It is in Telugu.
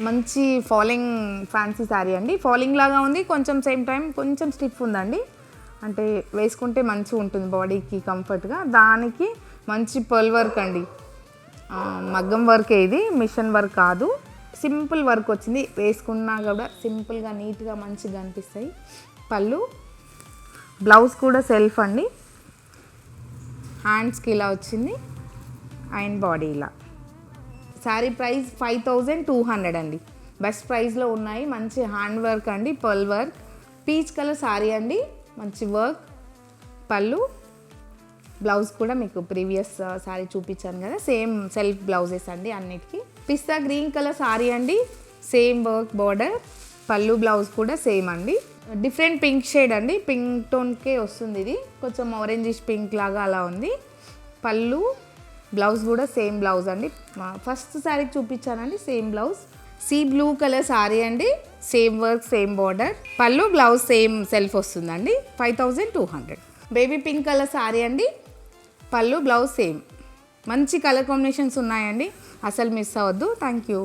మంచి ఫాలింగ్ ఫ్యాన్సీ శారీ అండి. ఫాలింగ్ లాగా ఉంది, కొంచెం సేమ్ టైం కొంచెం స్టిఫ్ ఉందండి. అంటే వేసుకుంటే మంచిగా ఉంటుంది బాడీకి కంఫర్ట్గా. దానికి మంచి పర్ల్ వర్క్ అండి, మగ్గం వర్కే ఇది, మిషన్ వర్క్ కాదు. సింపుల్ వర్క్ వచ్చింది, వేసుకున్నా కూడా సింపుల్గా నీట్గా మంచిగా అనిపిస్తాయి. పళ్ళు, బ్లౌజ్ కూడా సెల్ఫ్ అండి, హ్యాండ్స్కి ఇలా వచ్చింది అండ్ బాడీ ఇలా. శారీ ప్రైస్ 5200 అండి. బెస్ట్ ప్రైస్లో ఉన్నాయి. మంచి హ్యాండ్ వర్క్ అండి, pearl work, peach colour sari అండి, మంచి వర్క్. పళ్ళు, బ్లౌజ్ కూడా మీకు ప్రీవియస్ శారీ చూపించాను కదా, సేమ్ సెల్ఫ్ బ్లౌజెస్ అండి అన్నిటికీ. పిస్తా గ్రీన్ కలర్ శారీ అండి, same work border. Pallu blouse కూడా సేమ్ అండి. డిఫరెంట్ పింక్ షేడ్ అండి, పింక్ టోన్కే వస్తుంది ఇది, కొంచెం ఆరెంజిష్ పింక్ లాగా అలా ఉంది. పళ్ళు, బ్లౌజ్ కూడా సేమ్ బ్లౌజ్ అండి. ఫస్ట్ శారీకి చూపించానండి same blouse. See blue colour sari అండి, same work same border. Pallu blouse same self వస్తుందండి. 5200. బేబీ పింక్ కలర్ శారీ అండి, పళ్ళు బ్లౌజ్ సేమ్. మంచి కలర్ కాంబినేషన్స్ ఉన్నాయండి, అసలు మిస్ అవ్వద్దు. Thank you.